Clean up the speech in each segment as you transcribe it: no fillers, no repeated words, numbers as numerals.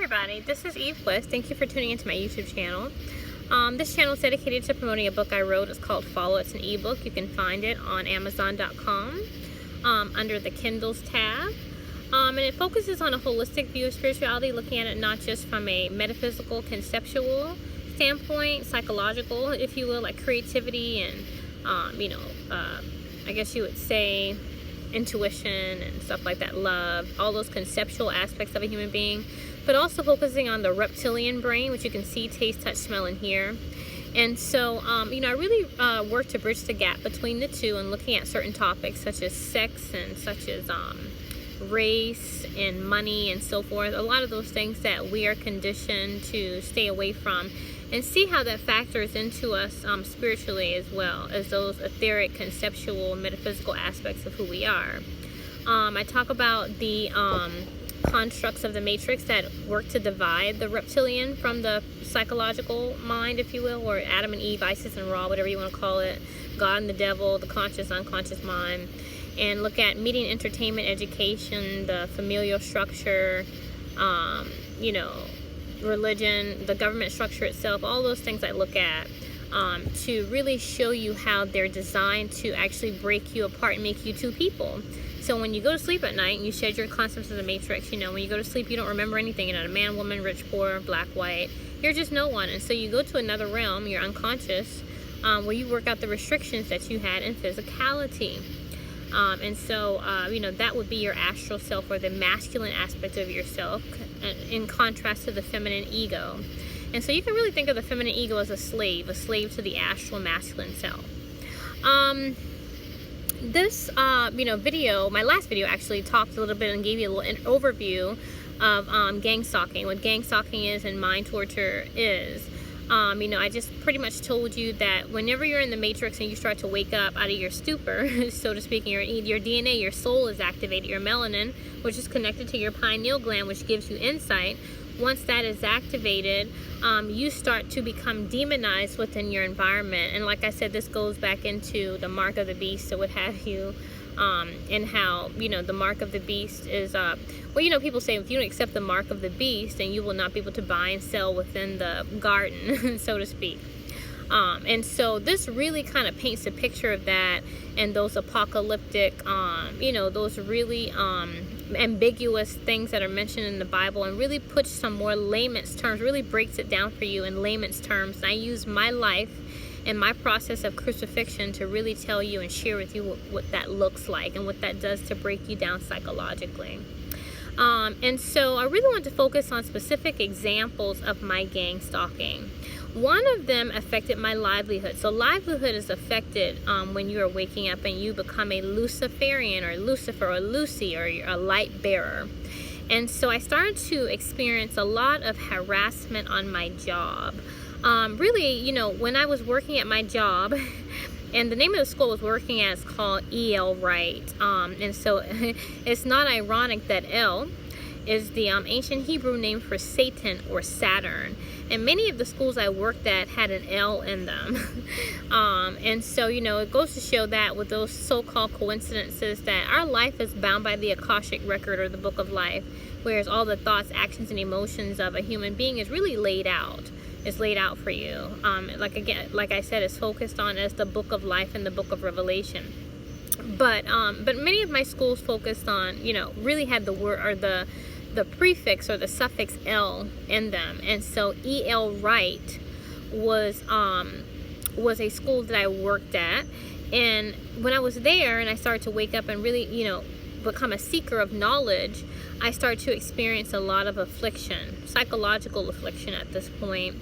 everybody, this is Eve West. Thank you for tuning into my YouTube channel. This channel is dedicated to promoting a book I wrote. It's called Follow. It's an ebook. You can find it on Amazon.com under the Kindles tab. And it focuses on a holistic view of spirituality, looking at it not just from a metaphysical, conceptual standpoint, psychological, if you will, like creativity and, I guess you would say intuition and stuff like that, love, all those conceptual aspects of a human being, but also focusing on the reptilian brain, which you can see, taste, touch, smell, and hear. And so, I really work to bridge the gap between the two and looking at certain topics such as sex and such as race and money and so forth. A lot of those things that we are conditioned to stay away from, and see how that factors into us spiritually, as well as those etheric, conceptual, metaphysical aspects of who we are. I talk about the constructs of the matrix that work to divide the reptilian from the psychological mind, if you will, or Adam and Eve, Isis and Ra, whatever you want to call it, God and the devil, the conscious, unconscious mind, and look at media, entertainment, education, the familial structure, religion, the government structure itself, all those things I look at to really show you how they're designed to actually break you apart and make you two people. So when you go to sleep at night and you shed your concepts of the matrix, when you go to sleep, you don't remember anything. You're not a man, woman, rich, poor, black, white. You're just no one. And so you go to another realm, you're unconscious, where you work out the restrictions that you had in physicality. That would be your astral self, or the masculine aspect of yourself, in contrast to the feminine ego. And so you can really think of the feminine ego as a slave to the astral masculine self. This video, my last video actually talked a little bit and gave you an overview of gang stalking, what gang stalking is and mind torture is. I just pretty much told you that whenever you're in the matrix and you start to wake up out of your stupor, so to speak, your DNA, your soul is activated, your melanin, which is connected to your pineal gland, which gives you insight. Once that is activated, you start to become demonized within your environment. And like I said, this goes back into the mark of the beast, so what have you, and how, the mark of the beast is, people say if you don't accept the mark of the beast, then you will not be able to buy and sell within the garden, so to speak. And so this really kind of paints a picture of that, and those apocalyptic, those really ambiguous things that are mentioned in the Bible, and really puts some more layman's terms, really breaks it down for you in layman's terms. And I use my life and my process of crucifixion to really tell you and share with you what that looks like and what that does to break you down psychologically. And so I really want to focus on specific examples of my gang stalking. One of them affected my livelihood. So livelihood is affected when you are waking up and you become a Luciferian, or Lucifer, or Lucy, or a light bearer. And so I started to experience a lot of harassment on my job. When I was working at my job, and the name of the school I was working at is called E.L. Wright. And so it's not ironic that L is the ancient Hebrew name for Satan or Saturn. And many of the schools I worked at had an L in them. And so, it goes to show that with those so-called coincidences, that our life is bound by the Akashic record, or the book of life, whereas all the thoughts, actions, and emotions of a human being is really laid out. It's laid out for you. Like I said, it's focused on as the book of life and the book of Revelation. But many of my schools focused on, really had the word, or the prefix or the suffix L in them. And so E.L. Wright was a school that I worked at. And when I was there and I started to wake up and really, become a seeker of knowledge, I started to experience a lot of affliction, psychological affliction at this point.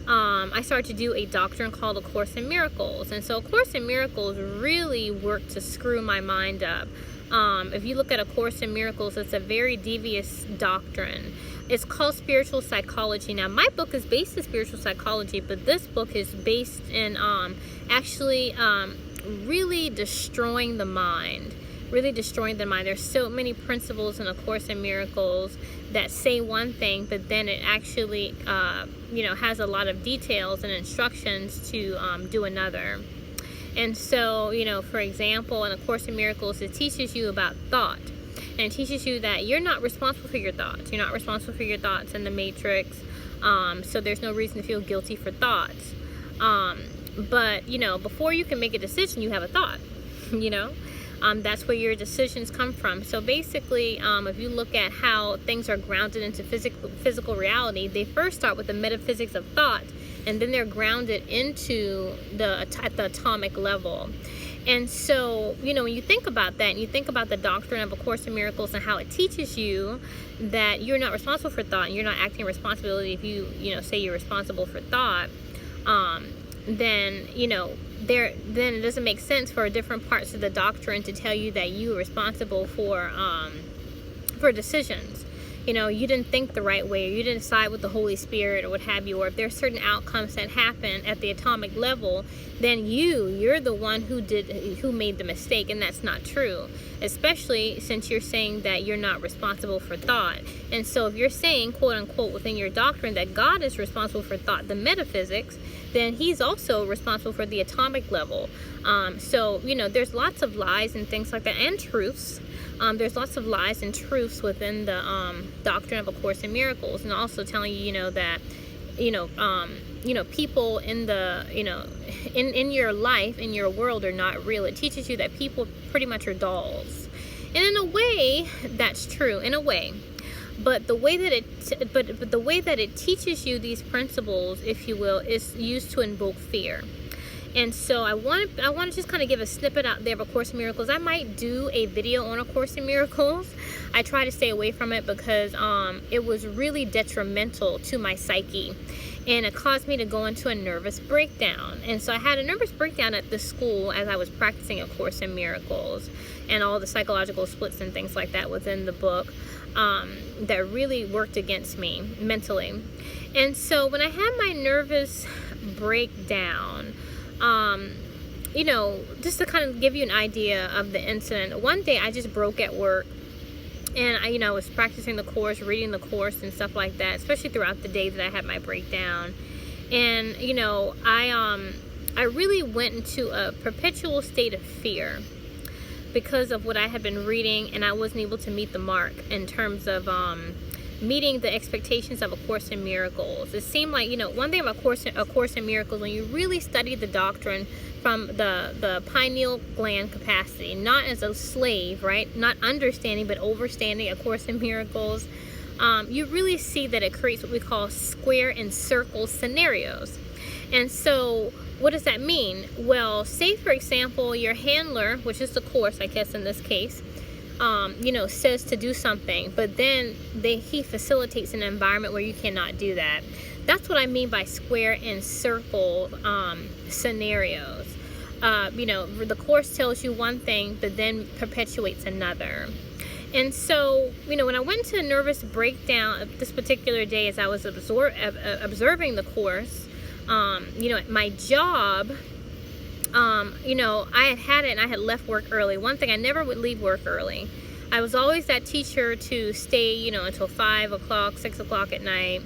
I started to do a doctrine called A Course in Miracles. And so A Course in Miracles really worked to screw my mind up. If you look at A Course in Miracles, it's a very devious doctrine. It's called spiritual psychology. Now, my book is based in spiritual psychology, but this book is based in really destroying the mind. There's so many principles in A Course in Miracles that say one thing, but then it actually, has a lot of details and instructions to do another. And so, for example, in A Course in Miracles, it teaches you about thought. And it teaches you that you're not responsible for your thoughts. You're not responsible for your thoughts in the matrix. So there's no reason to feel guilty for thoughts. But, you know, before you can make a decision, you have a thought, you know. That's where your decisions come from. So basically, if you look at how things are grounded into physical reality, they first start with the metaphysics of thought, and then they're grounded into at the atomic level. And so, you know, when you think about that, and you think about the doctrine of A Course in Miracles and how it teaches you that you're not responsible for thought, and you're not acting responsibility if you know, say you're responsible for thought, then, you know, then it doesn't make sense for different parts of the doctrine to tell you that you are responsible for decisions. You know, you didn't think the right way, or you didn't decide with the Holy Spirit or what have you, or if there's certain outcomes that happen at the atomic level, then you're the one who made the mistake, and that's not true. Especially since you're saying that you're not responsible for thought. And so if you're saying, quote unquote, within your doctrine that God is responsible for thought, the metaphysics, then he's also responsible for the atomic level. So, you know, there's lots of lies and things like that, and truths. There's lots of lies and truths within the doctrine of A Course in Miracles, and also telling you, you know, that, you know, people in the, you know, in your life, in your world, are not real. It teaches you that people pretty much are dolls, and in a way, that's true. In a way. But the way that it teaches you these principles, if you will, is used to invoke fear. And so I want to just kind of give a snippet out there of A Course in Miracles. I might do a video on A Course in Miracles. I try to stay away from it because it was really detrimental to my psyche, and it caused me to go into a nervous breakdown. And so I had a nervous breakdown at the school as I was practicing A Course in Miracles, and all the psychological splits and things like that within the book that really worked against me mentally. And so when I had my nervous breakdown, you know, just to kind of give you an idea of the incident, one day I just broke at work, and I was practicing the course, reading the course and stuff like that, especially throughout the day that I had my breakdown. And, you know, I really went into a perpetual state of fear because of what I had been reading, and I wasn't able to meet the mark in terms of meeting the expectations of A Course in Miracles. It seemed like, you know, one thing about A Course in Miracles, when you really study the doctrine from the pineal gland capacity, not as a slave, right? Not understanding, but overstanding A Course in Miracles, you really see that it creates what we call square and circle scenarios. And so what does that mean? Well, say for example, your handler, which is the course, I guess in this case, you know, says to do something, but then he facilitates an environment where you cannot do that. That's what I mean by square and circle scenarios. You know, the course tells you one thing, but then perpetuates another. And so, you know, when I went to a nervous breakdown this particular day as I was observing the course, you know, my job, you know, I had it, and I had left work early. One thing, I never would leave work early. I was always that teacher to stay, you know, until 5 o'clock, 6 o'clock at night,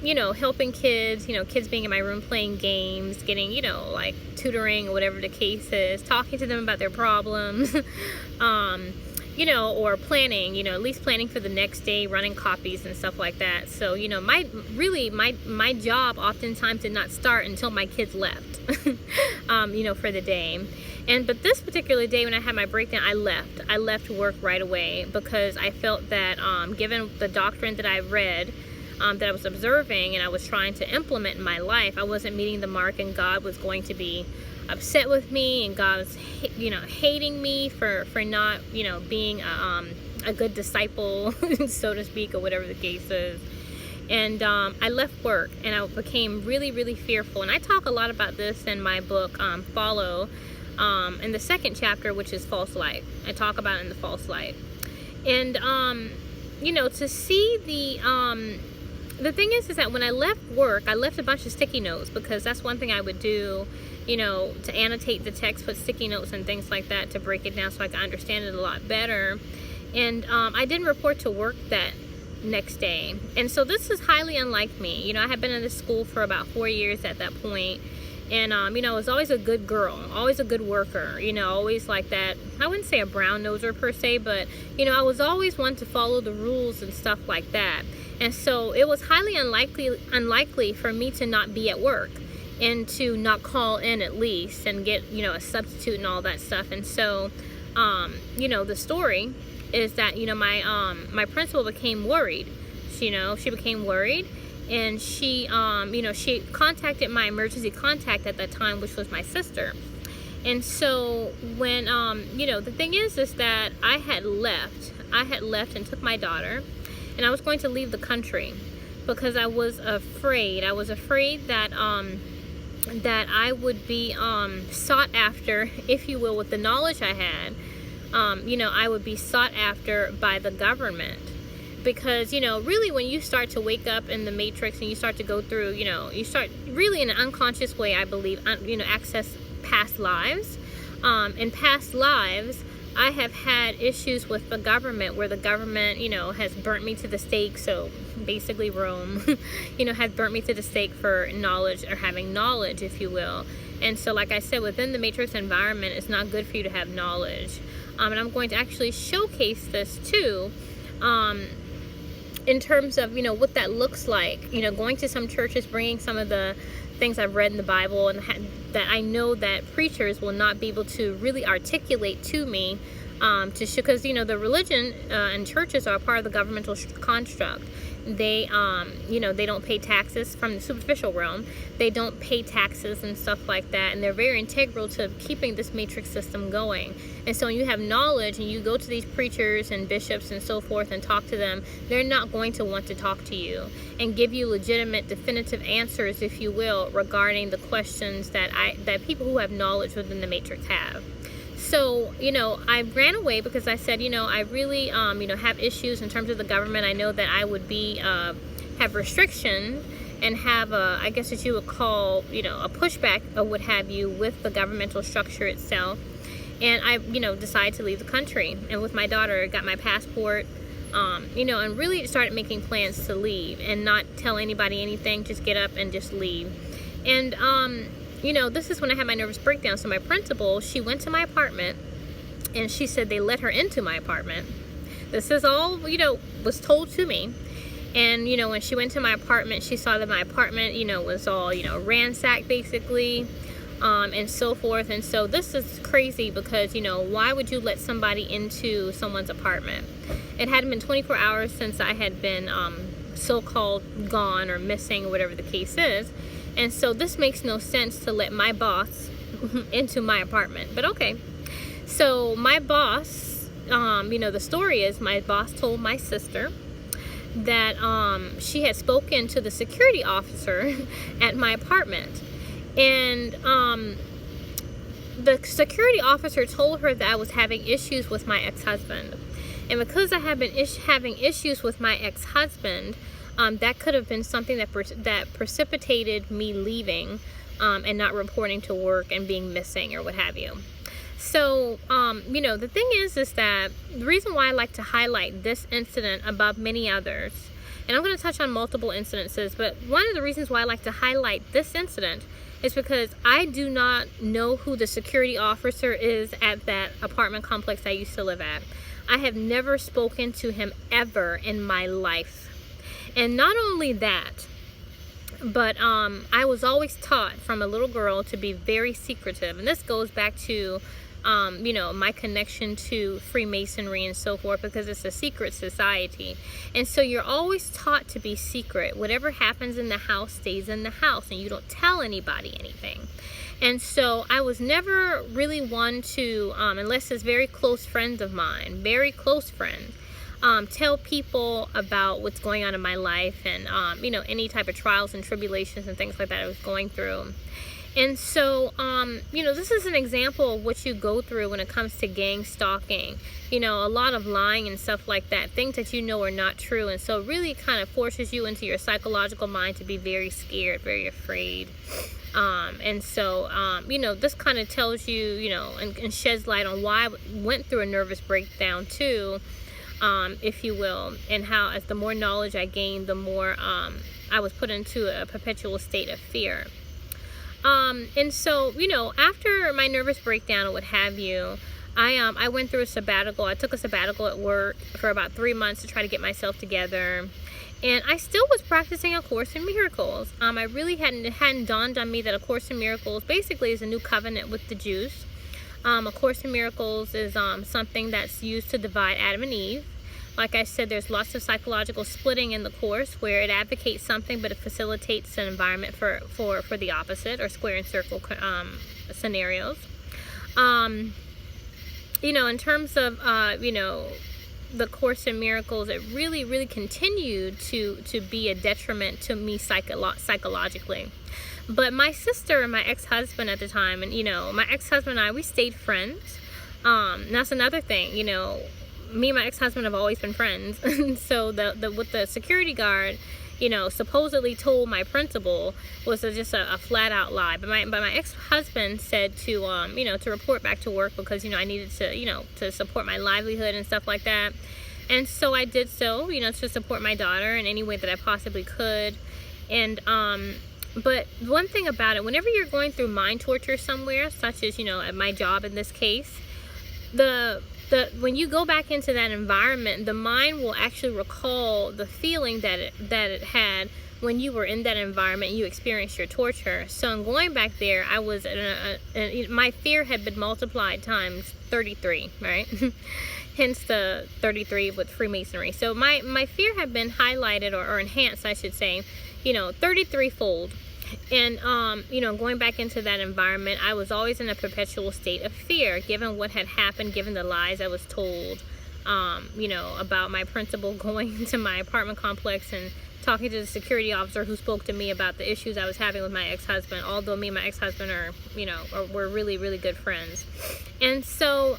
you know, helping kids, you know, kids being in my room playing games, getting, you know, like tutoring or whatever the case is, talking to them about their problems, you know, or planning, you know, at least planning for the next day, running copies and stuff like that. So, you know, my job oftentimes did not start until my kids left, you know, for the day. But this particular day when I had my breakdown, I left work right away because I felt that given the doctrine that I read, that I was observing and I was trying to implement in my life, I wasn't meeting the mark, and God was going to be upset with me, and God was, you know, hating me for not, you know, being a good disciple, so to speak, or whatever the case is. And I left work, and I became really, really fearful. And I talk a lot about this in my book, Follow, in the second chapter, which is False Light. I talk about it in the False Light. And you know, to see the thing is that when I left work, I left a bunch of sticky notes, because that's one thing I would do, you know, to annotate the text, put sticky notes and things like that to break it down so I could understand it a lot better. And I didn't report to work that next day. And so this is highly unlike me. You know, I had been in this school for about 4 years at that point, And you know, I was always a good girl, always a good worker, you know, always like that. I wouldn't say a brown noser per se, but you know, I was always one to follow the rules and stuff like that. And so it was highly unlikely for me to not be at work and to not call in at least and get, you know, a substitute and all that stuff. And so you know, the story is that, you know, my principal became worried. You know, she became worried, and she you know, she contacted my emergency contact at that time, which was my sister. And so when you know, the thing is that I had left and took my daughter, and I was going to leave the country because I was afraid that that I would be sought after, if you will, with the knowledge I had. You know, I would be sought after by the government. Because, you know, really when you start to wake up in the matrix and you start to go through, you know, you start really in an unconscious way, I believe, you know, access past lives. In past lives, I have had issues with the government where the government, you know, has burnt me to the stake. So basically Rome, you know, has burnt me to the stake for knowledge, or having knowledge, if you will. And so, like I said, within the matrix environment, it's not good for you to have knowledge. And I'm going to actually showcase this too. In terms of, you know, what that looks like, you know, going to some churches, bringing some of the things I've read in the Bible and that I know that preachers will not be able to really articulate to me, to show, because, you know, the religion and churches are a part of the governmental construct. They, you know, they don't pay taxes from the superficial realm. They don't pay taxes and stuff like that. And they're very integral to keeping this matrix system going. And so when you have knowledge and you go to these preachers and bishops and so forth and talk to them, they're not going to want to talk to you and give you legitimate, definitive answers, if you will, regarding the questions that people who have knowledge within the matrix have. So, you know, I ran away because I said, you know, I really, you know, have issues in terms of the government. I know that I would be, have restriction and have a, I guess what you would call, you know, a pushback or what have you with the governmental structure itself. And I, you know, decided to leave the country. And with my daughter, got my passport, you know, and really started making plans to leave and not tell anybody anything, just get up and just leave. And, you know, this is when I had my nervous breakdown. So my principal, she went to my apartment and she said they let her into my apartment. This is all, you know, was told to me. And, you know, when she went to my apartment, she saw that my apartment, you know, was all, you know, ransacked basically, and so forth. And so this is crazy because, you know, why would you let somebody into someone's apartment? It hadn't been 24 hours since I had been so-called gone or missing, or whatever the case is. And so this makes no sense to let my boss into my apartment. But okay. So my boss, you know, the story is my boss told my sister that she had spoken to the security officer at my apartment. And the security officer told her that I was having issues with my ex-husband. And because I have been having issues with my ex-husband, that could have been something that precipitated me leaving and not reporting to work and being missing or what have you. So, you know, the thing is that the reason why I like to highlight this incident above many others, and I'm going to touch on multiple incidences, but one of the reasons why I like to highlight this incident is because I do not know who the security officer is at that apartment complex I used to live at. I have never spoken to him ever in my life. And not only that, but I was always taught from a little girl to be very secretive. And this goes back to, you know, my connection to Freemasonry and so forth, because it's a secret society. And so you're always taught to be secret. Whatever happens in the house stays in the house, and you don't tell anybody anything. And so I was never really one to, unless it's very close friends of mine, very close friends, tell people about what's going on in my life and, you know, any type of trials and tribulations and things like that I was going through. And so, you know, this is an example of what you go through when it comes to gang stalking. You know, a lot of lying and stuff like that, things that you know are not true. And so it really kind of forces you into your psychological mind to be very scared, very afraid. And so, you know, this kind of tells you, you know, and sheds light on why I went through a nervous breakdown too, if you will, and how as the more knowledge I gained, the more I was put into a perpetual state of fear. And so, after my nervous breakdown or what have you, I went through a sabbatical. I took a sabbatical at work for about 3 months to try to get myself together. And I still was practicing A Course in Miracles. I really hadn't dawned on me that A Course in Miracles basically is a new covenant with the Jews. A Course in Miracles is something that's used to divide Adam and Eve. Like I said, there's lots of psychological splitting in the Course where it advocates something, but it facilitates an environment for the opposite, or square and circle scenarios. In terms of, the Course in Miracles, it really continued to be a detriment to me psychologically. But my sister and my ex-husband at the time, and my ex-husband and I, we stayed friends. That's another thing, me and my ex-husband have always been friends. And so what the security guard, supposedly told my principal was just a flat out lie. But my ex-husband said to to report back to work because I needed to support my livelihood and stuff like that. And so I did so, to support my daughter in any way that I possibly could. And but one thing about it, whenever you're going through mind torture somewhere, such as at my job in this case, when you go back into that environment, the mind will actually recall the feeling that it had when you were in that environment and you experienced your torture. So in going back there, I was my fear had been multiplied times 33, right? Hence the 33 with Freemasonry. So my fear had been highlighted or enhanced, I should say, 33-fold. And going back into that environment, I was always in a perpetual state of fear, given what had happened, given the lies I was told, about my principal going to my apartment complex and talking to the security officer who spoke to me about the issues I was having with my ex-husband, although me and my ex-husband we're really good friends. And so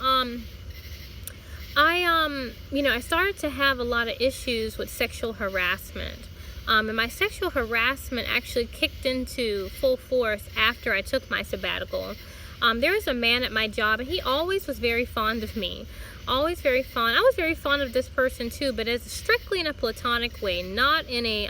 I started to have a lot of issues with sexual harassment. And my sexual harassment actually kicked into full force after I took my sabbatical. There was a man at my job, and he always was very fond of me. Always very fond. I was very fond of this person too, but it's strictly in a platonic way, not in a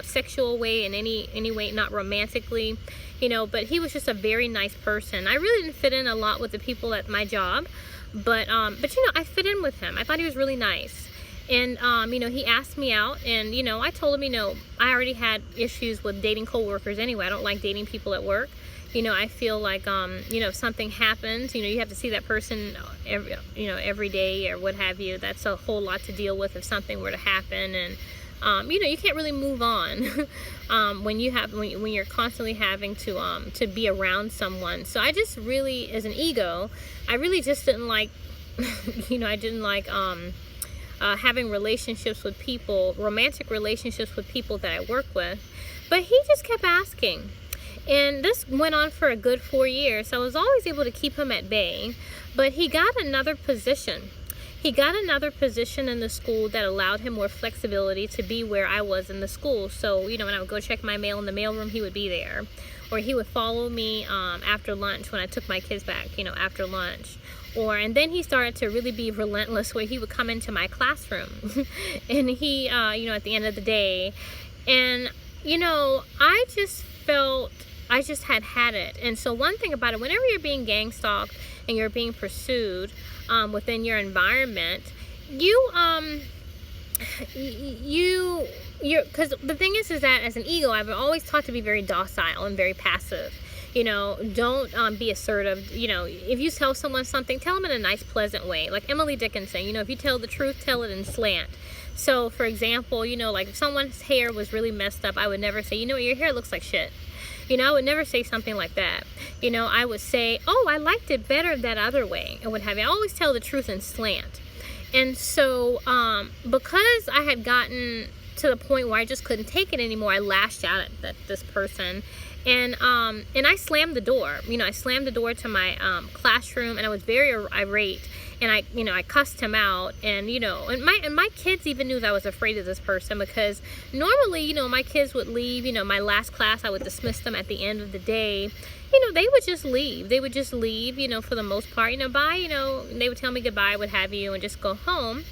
sexual way in any way, not romantically, but he was just a very nice person. I really didn't fit in a lot with the people at my job, but I fit in with him. I thought he was really nice. And, he asked me out, and, I told him, I already had issues with dating coworkers anyway. I don't like dating people at work. I feel like, if something happens, you have to see that person every day or what have you. That's a whole lot to deal with if something were to happen. And, you can't really move on when you're constantly having to be around someone. So I just really, as an ego, I really just didn't like, I didn't like, having relationships with people, romantic relationships with people that I work with. But he just kept asking. And this went on for a good 4 years. So I was always able to keep him at bay. But he got another position. He got another position in the school that allowed him more flexibility to be where I was in the school. So, when I would go check my mail in the mailroom, he would be there. Or he would follow me after lunch when I took my kids back, after lunch. And then he started to really be relentless where he would come into my classroom and he, at the end of the day, and, I just felt, I just had it. And so one thing about it, whenever you're being gang stalked and you're being pursued within your environment, because the thing is that as an ego, I've always taught to be very docile and very passive. Don't be assertive. If you tell someone something, tell them in a nice, pleasant way. Like Emily Dickinson, if you tell the truth, tell it in slant. So, for example, like if someone's hair was really messed up, I would never say, your hair looks like shit. I would never say something like that. I would say, oh, I liked it better that other way, and what have you. I always tell the truth in slant. And so, because I had gotten to the point where I just couldn't take it anymore, I lashed out at this person. And I slammed the door. I slammed the door to my classroom, and I was very irate. And I cussed him out. And and my kids even knew that I was afraid of this person, because normally, my kids would leave. My last class, I would dismiss them at the end of the day. They would just leave. They would just leave. For the most part. Bye. They would tell me goodbye, what have you, and just go home.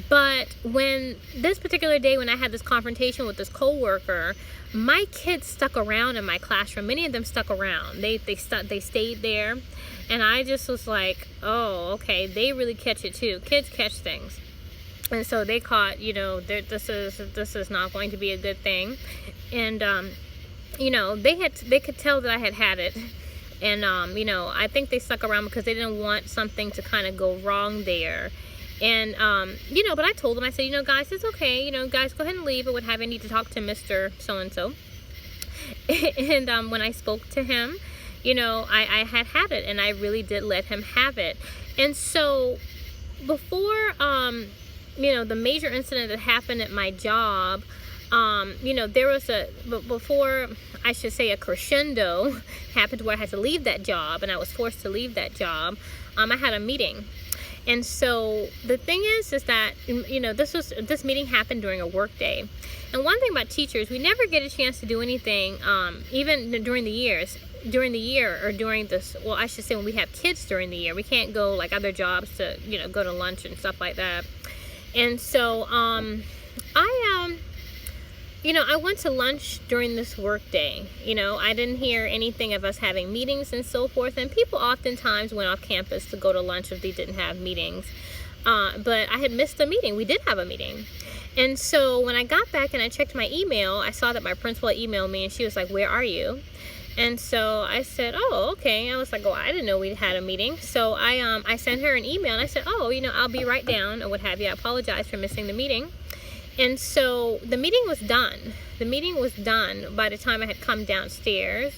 But when this particular day, when I had this confrontation with this coworker, my kids stuck around in my classroom. Many of them stuck around. They stayed there, and I just was like, oh, okay, they really catch it too. Kids catch things. And so they caught, this is not going to be a good thing. And they could tell that I had it. And I think they stuck around because they didn't want something to kind of go wrong there. And but I told them, I said, guys, it's okay, guys, go ahead and leave, or what have you. I need to talk to Mr. so-and-so. And when I spoke to him, I had it, and I really did let him have it. And so before the major incident that happened at my job, there was before, I should say, a crescendo happened where I had to leave that job, and I was forced to leave that job. I had a meeting. And so the thing is that, this meeting happened during a work day. And one thing about teachers, we never get a chance to do anything, even during the year, or during this, well, I should say when we have kids during the year. We can't go like other jobs to, go to lunch and stuff like that. And so I went to lunch during this work day. I didn't hear anything of us having meetings and so forth. And people oftentimes went off campus to go to lunch if they didn't have meetings. But I had missed a meeting. We did have a meeting. And so when I got back and I checked my email, I saw that my principal emailed me, and she was like, "Where are you?" And so I said, "Oh, okay." I was like, "Oh, I didn't know we had a meeting." So I sent her an email, and I said, "Oh, I'll be right down," or what have you. I apologize for missing the meeting. And so the meeting was done. The meeting was done by the time I had come downstairs.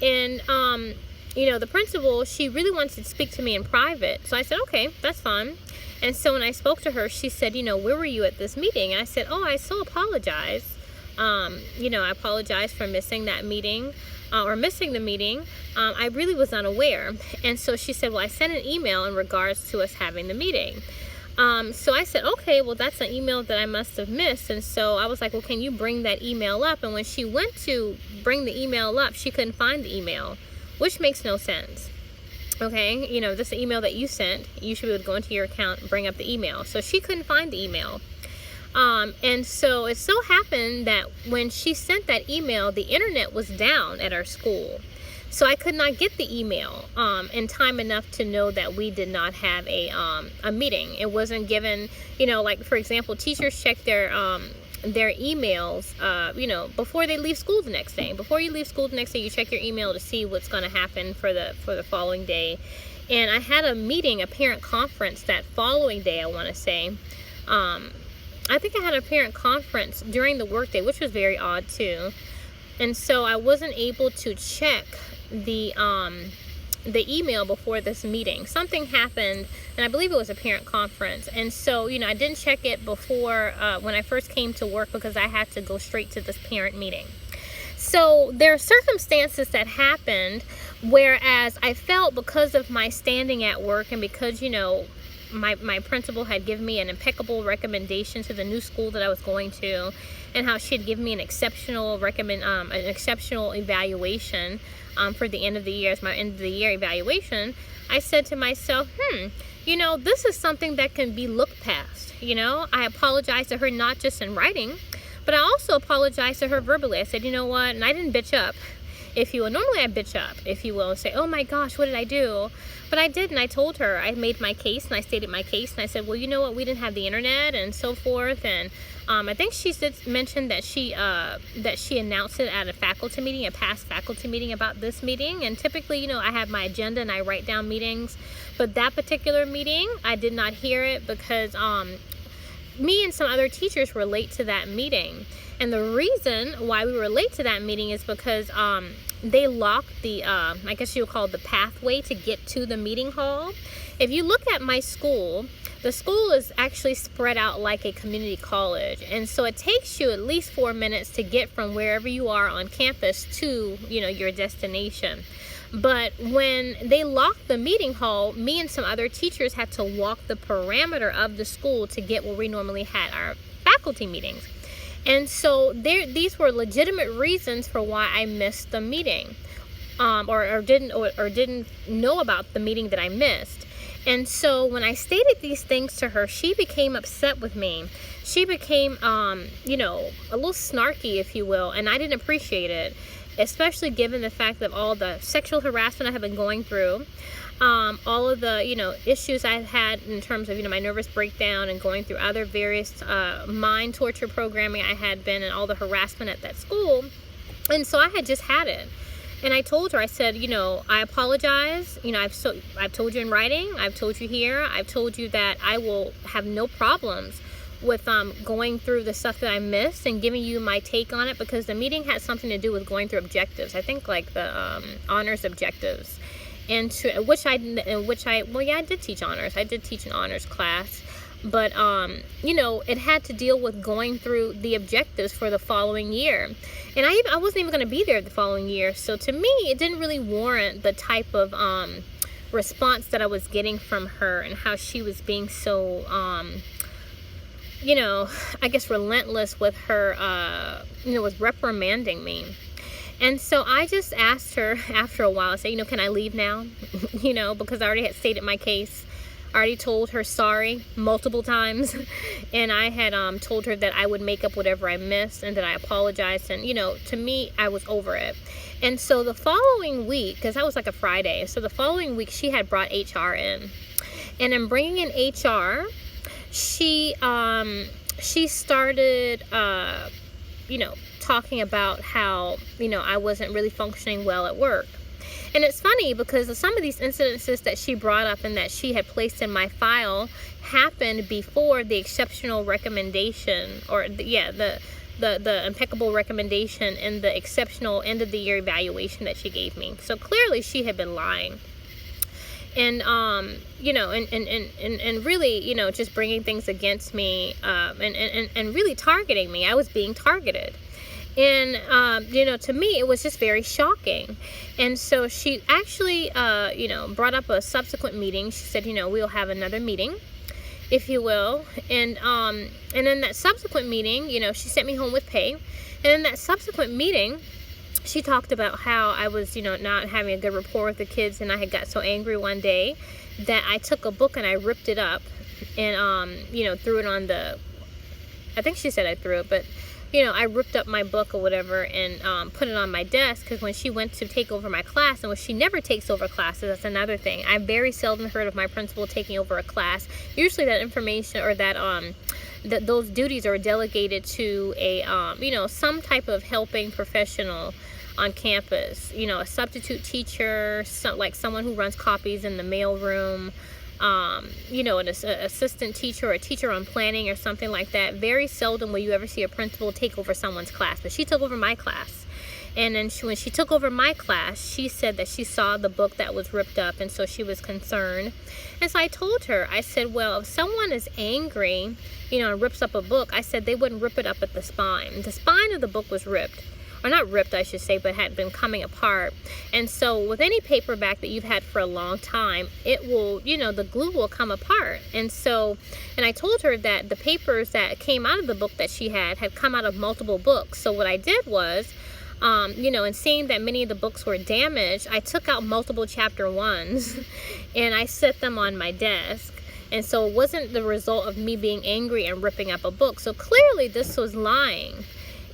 And, the principal, she really wanted to speak to me in private. So I said, okay, that's fine. And so when I spoke to her, she said, "Where were you at this meeting?" And I said, "Oh, I so apologize. I apologize for missing that meeting, or missing the meeting. I really was unaware." And so she said, "Well, I sent an email in regards to us having the meeting." So I said, okay, well, that's an email that I must have missed. And so I was like, well, can you bring that email up? And when she went to bring the email up, she couldn't find the email, which makes no sense. Okay, this email that you sent, you should be able to go into your account and bring up the email. So she couldn't find the email. And so it so happened that when she sent that email, the internet was down at our school. So I could not get the email in time enough to know that we did not have a meeting. It wasn't given, like, for example, teachers check their emails, before they leave school the next day. Before you leave school the next day, you check your email to see what's going to happen for the following day. And I had a meeting, a parent conference that following day, I want to say. I think I had a parent conference during the workday, which was very odd too. And so I wasn't able to check the email before this meeting. Something happened, and I believe it was a parent conference. And so, I didn't check it before when I first came to work, because I had to go straight to this parent meeting. So there are circumstances that happened, whereas I felt, because of my standing at work, and because, my principal had given me an impeccable recommendation to the new school that I was going to, and how she had given me an exceptional evaluation for the end of the year, as my end of the year evaluation. I said to myself, this is something that can be looked past. I apologized to her, not just in writing, but I also apologized to her verbally. I said, "You know what?" And I didn't bitch up, if you will. Normally I bitch up, if you will, and say, "Oh my gosh, what did I do?" But I didn't. I told her, I made my case, and I stated my case, and I said, "Well, you know what, we didn't have the internet," and so forth. And I think she did mention that she announced it at a faculty meeting, a past faculty meeting, about this meeting. And typically, I have my agenda and I write down meetings, but that particular meeting, I did not hear it, because me and some other teachers were late to that meeting. And the reason why we were late to that meeting is because they locked the, I guess you would call it the pathway to get to the meeting hall. If you look at my school, the school is actually spread out like a community college. And so it takes you at least 4 minutes to get from wherever you are on campus to, your destination. But when they locked the meeting hall, me and some other teachers had to walk the perimeter of the school to get where we normally had our faculty meetings. And so these were legitimate reasons for why I missed the meeting, or didn't know about the meeting that I missed. And so when I stated these things to her, she became upset with me. She became, you know, a little snarky, if you will, and I didn't appreciate it, especially given the fact of all the sexual harassment I have been going through, all of the, you know, issues I've had in terms of, you know, my nervous breakdown and going through other various mind torture programming I had been, and all the harassment at that school. And so I had just had it. And I told her, I said, you know, I apologize. You know, I've told you in writing, I've told you here, I've told you that I will have no problems with going through the stuff that I missed and giving you my take on it, because the meeting had something to do with going through objectives. I think like the honors objectives, and I did teach honors. I did teach an honors class, but you know, it had to deal with going through the objectives for the following year, and I wasn't even going to be there the following year. So to me, it didn't really warrant the type of response that I was getting from her, and how she was being so you know, I guess relentless with her, you know, with reprimanding me. And so I just asked her after a while, I said, you know, can I leave now? You know, because I already had stated my case. I already told her sorry multiple times. And I had told her that I would make up whatever I missed, and that I apologized. And, you know, to me, I was over it. And so the following week, because that was like a Friday, so the following week she had brought HR in. And in bringing in HR, she started, you know, talking about how, you know, I wasn't really functioning well at work. And it's funny because some of these incidences that she brought up and that she had placed in my file happened before the exceptional recommendation, or the impeccable recommendation and the exceptional end of the year evaluation that she gave me. So clearly she had been lying. And you know, and really, you know, just bringing things against me, and really targeting me. I was being targeted. And you know, to me it was just very shocking. And so she actually you know, brought up a subsequent meeting. She said, you know, we'll have another meeting, if you will. And in that subsequent meeting, you know, she sent me home with pay. And in that subsequent meeting, she talked about how I was, you know, not having a good rapport with the kids, and I had got so angry one day that I took a book and I ripped it up and you know, threw it on the, I think she said I threw it, but you know, I ripped up my book or whatever and put it on my desk, because when she went to take over my class, and when she never takes over classes, that's another thing. I very seldom heard of my principal taking over a class. Usually that information, or that those duties are delegated to a you know, some type of helping professional on campus, you know, a substitute teacher, like someone who runs copies in the mail room, you know, an assistant teacher, or a teacher on planning or something like that. Very seldom will you ever see a principal take over someone's class, but she took over my class. And then when she took over my class, she said that she saw the book that was ripped up, and so she was concerned. And so I told her, I said, well, if someone is angry, you know, and rips up a book, I said they wouldn't rip it up at the spine. The spine of the book was ripped. Or not ripped, I should say, but had been coming apart. And so with any paperback that you've had for a long time, it will, you know, the glue will come apart. And so, and I told her that the papers that came out of the book that she had come out of multiple books. So what I did was, you know, and seeing that many of the books were damaged, I took out multiple chapter 1s and I set them on my desk. And so it wasn't the result of me being angry and ripping up a book. So clearly this was lying.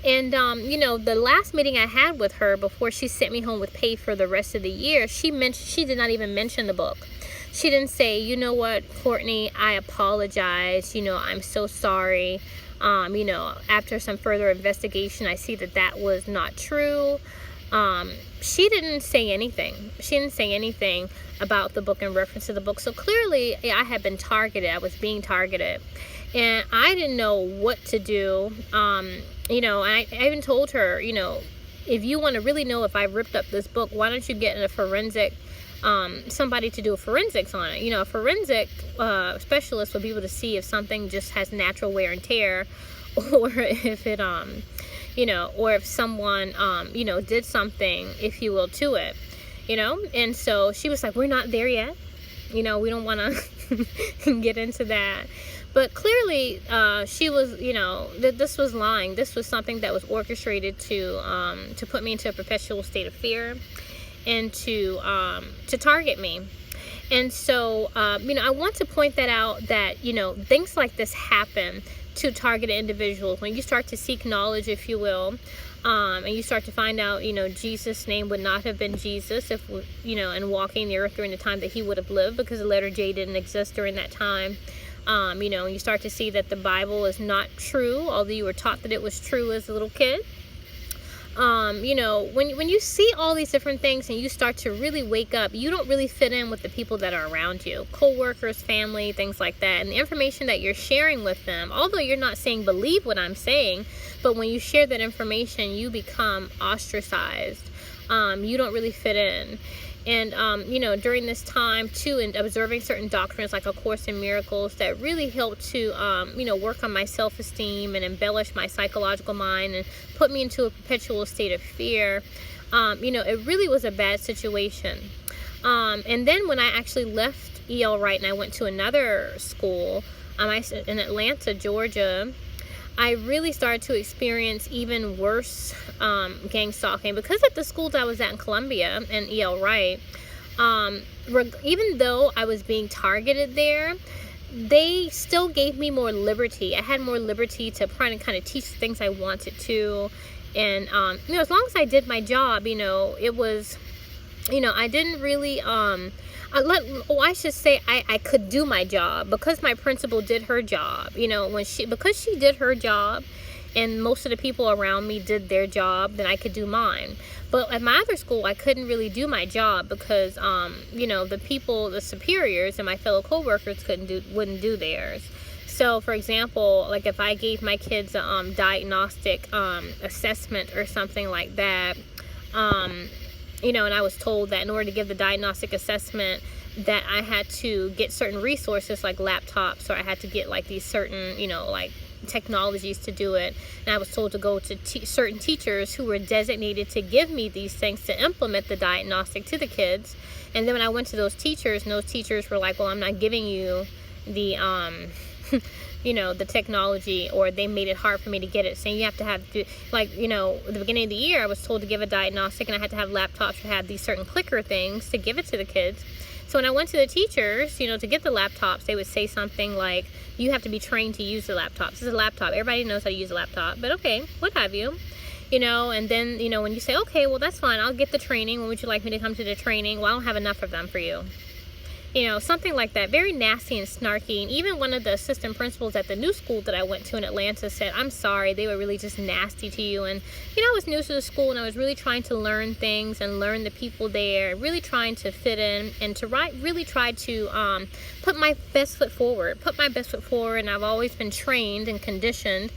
And, you know, the last meeting I had with her before she sent me home with pay for the rest of the year, she did not even mention the book. She didn't say, you know what, Courtney, I apologize. You know, I'm so sorry. You know, after some further investigation, I see that that was not true. She didn't say anything. She didn't say anything about the book in reference to the book. So clearly I had been targeted. I was being targeted. And I didn't know what to do. You know, I even told her, you know, if you want to really know if I ripped up this book, why don't you get in a forensic, somebody to do a forensics on it. You know, a forensic specialist will be able to see if something just has natural wear and tear, or if it, you know, or if someone, you know, did something, if you will, to it, you know. And so she was like, we're not there yet. You know, we don't want to get into that. But clearly, she was, you know, this was lying. This was something that was orchestrated to put me into a perpetual state of fear and to target me. And so, I want to point that out, that, things like this happen to targeted individuals. When you start to seek knowledge, if you will, and you start to find out, Jesus' name would not have been Jesus if, and walking the earth during the time that he would have lived, because the letter J didn't exist during that time. And you start to see that the Bible is not true, although you were taught that it was true as a little kid. When you see all these different things and you start to really wake up, you don't really fit in with the people that are around you, co-workers, family, things like that. And the information that you're sharing with them, although you're not saying believe what I'm saying, but when you share that information, you become ostracized. You don't really fit in. And, during this time, too, and observing certain doctrines like A Course in Miracles that really helped to, work on my self-esteem and embellish my psychological mind and put me into a perpetual state of fear, it really was a bad situation. And then when I actually left E.L. Wright and I went to another school in Atlanta, Georgia, I really started to experience even worse gang stalking, because at the schools I was at in Columbia and E.L. Wright, even though I was being targeted there, they still gave me more liberty. I had more liberty to kind of teach the things I wanted to. And, as long as I did my job, it was, I didn't really, I should say I could do my job because my principal did her job. Because she did her job and most of the people around me did their job, then I could do mine. But at my other school, I couldn't really do my job because, the superiors and my fellow co-workers wouldn't do theirs. So, for example, like if I gave my kids a diagnostic assessment or something like that, and I was told that in order to give the diagnostic assessment that I had to get certain resources like laptops, or I had to get like these certain, like technologies to do it. And I was told to go to certain teachers who were designated to give me these things to implement the diagnostic to the kids. And then when I went to those teachers, and those teachers were like, well, I'm not giving you the, the technology, or they made it hard for me to get it, saying you have to have, at the beginning of the year, I was told to give a diagnostic and I had to have laptops or have these certain clicker things to give it to the kids. So when I went to the teachers, to get the laptops, they would say something like, you have to be trained to use the laptops. This is a laptop. Everybody knows how to use a laptop, but okay, what have you. And then, when you say, okay, well, that's fine, I'll get the training. When would you like me to come to the training? Well, I don't have enough of them for you. Something like that. Very nasty and snarky. And even one of the assistant principals at the new school that I went to in Atlanta said, I'm sorry, they were really just nasty to you. And, I was new to the school and I was really trying to learn things and learn the people there, really trying to fit in and to really try to put my best foot forward. And I've always been trained and conditioned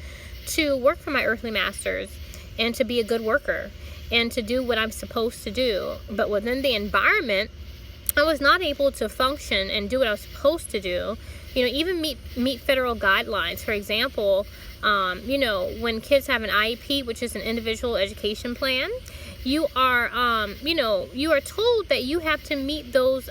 to work for my earthly masters and to be a good worker and to do what I'm supposed to do. But within the environment, I was not able to function and do what I was supposed to do. Even meet federal guidelines. For example, when kids have an IEP, which is an individual education plan, you are told that you have to meet those,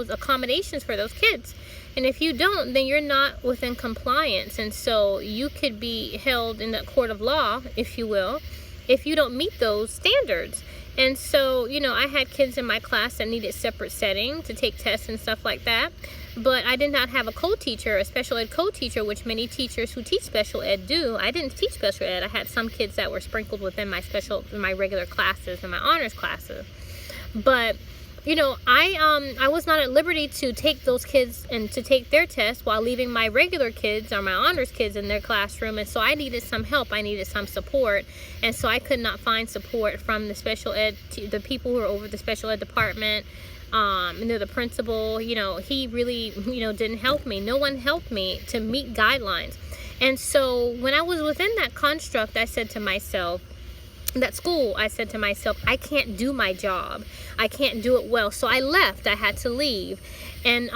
accommodations for those kids. And if you don't, then you're not within compliance. And so you could be held in the court of law, if you will, if you don't meet those standards. And so, I had kids in my class that needed separate setting to take tests and stuff like that. But I did not have a co-teacher, a special ed co-teacher, which many teachers who teach special ed do. I didn't teach special ed. I had some kids that were sprinkled within my regular classes and my honors classes. But, I was not at liberty to take those kids and to take their tests while leaving my regular kids or my honors kids in their classroom. And so I needed some help. I needed some support. And so I could not find support from the special ed, the people who were over the special ed department. The principal, he really, didn't help me. No one helped me to meet guidelines. And so when I was within that construct, I said to myself, that school, I said to myself, I can't do my job. I can't do it well. So I left. I had to leave. And,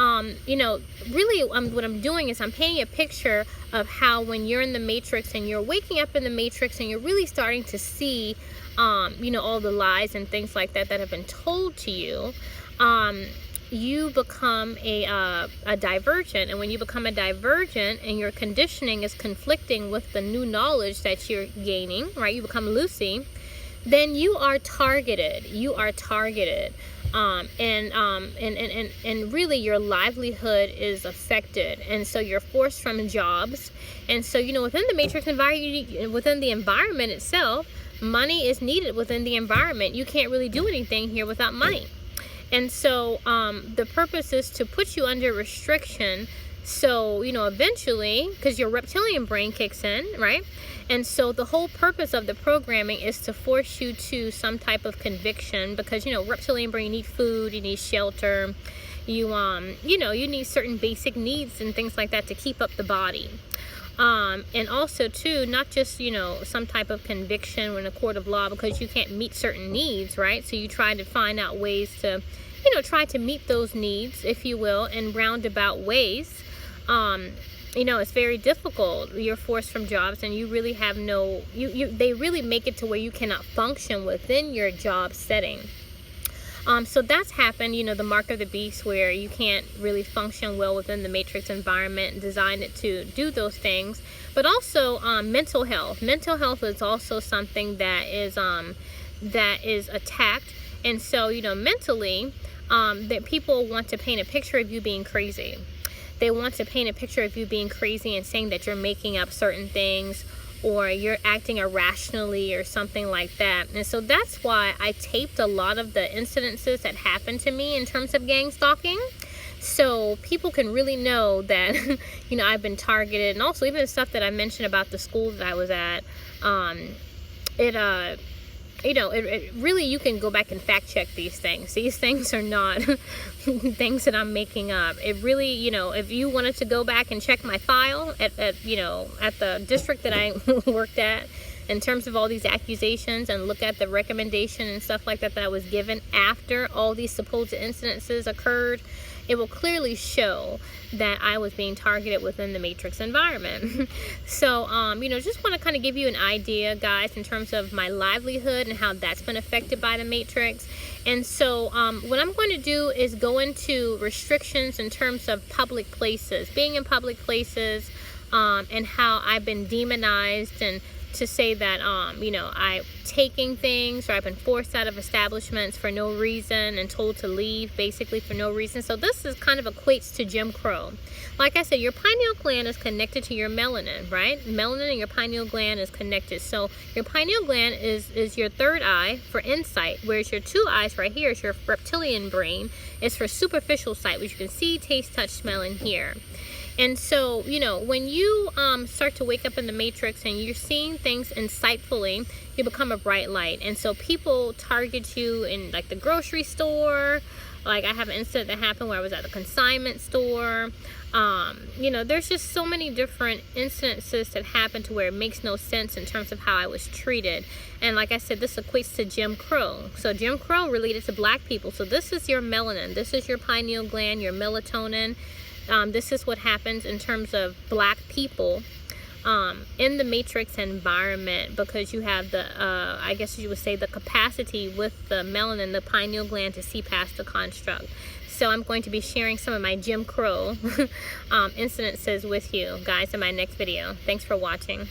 really what I'm doing is I'm painting a picture of how when you're in the matrix and you're waking up in the matrix and you're really starting to see, all the lies and things like that have been told to you, you become a divergent. And when you become a divergent and your conditioning is conflicting with the new knowledge that you're gaining, right? You become Lucy, then you are targeted. And really your livelihood is affected, and so you're forced from jobs. And so, you know, within the matrix environment, within the environment itself, money is needed. Within the environment, you can't really do anything here without money. And so the purpose is to put you under restriction. So, you know, eventually, because your reptilian brain kicks in, right? And so the whole purpose of the programming is to force you to some type of conviction, because, you know, reptilian brain, you need food, you need shelter, you know, you need certain basic needs and things like that to keep up the body. And also too, not just, you know, some type of conviction in a court of law because you can't meet certain needs, right? So you try to find out ways to, you know, try to meet those needs, if you will, in roundabout ways. You know, it's very difficult. You're forced from jobs, and you really have no, they really make it to where you cannot function within your job setting. So that's happened, you know, the mark of the beast, where you can't really function well within the matrix environment and design it to do those things. But also mental health. Mental health is also something that is attacked. And so, you know, mentally, that people want to paint a picture of you being crazy. They want to paint a picture of you being crazy and saying that you're making up certain things, or you're acting irrationally or something like that. And so that's why I taped a lot of the incidences that happened to me in terms of gang stalking, so people can really know that you know, I've been targeted. And also even the stuff that I mentioned about the school that I was at, you know, it really, you can go back and fact check these things. These things are not things that I'm making up. It really, you know, if you wanted to go back and check my file at you know, at the district that I worked at, in terms of all these accusations, and look at the recommendation and stuff like that that I was given after all these supposed incidences occurred, it will clearly show that I was being targeted within the matrix environment. So, you know, just want to kind of give you an idea, guys, in terms of my livelihood and how that's been affected by the matrix. And so what I'm going to do is go into restrictions in terms of public places, being in public places, and how I've been demonized, and to say that, you know, I'm taking things, or I've been forced out of establishments for no reason and told to leave basically for no reason. So this is kind of equates to Jim Crow. Like I said, your pineal gland is connected to your melanin, right? Melanin and your pineal gland is connected. So your pineal gland is your third eye for insight, whereas your two eyes right here is your reptilian brain, is for superficial sight, which you can see, taste, touch, smell, and hear. And so, you know, when you start to wake up in the matrix and you're seeing things insightfully, you become a bright light. And so people target you in like the grocery store. Like I have an incident that happened where I was at the consignment store. You know, there's just so many different incidences that happen to where it makes no sense in terms of how I was treated. And like I said, this equates to Jim Crow. So Jim Crow related to black people. So this is your melanin. This is your pineal gland, your melatonin. This is what happens in terms of black people in the matrix environment, because you have the, I guess you would say, the capacity with the melanin, the pineal gland, to see past the construct. So I'm going to be sharing some of my Jim Crow incidences with you guys in my next video. Thanks for watching.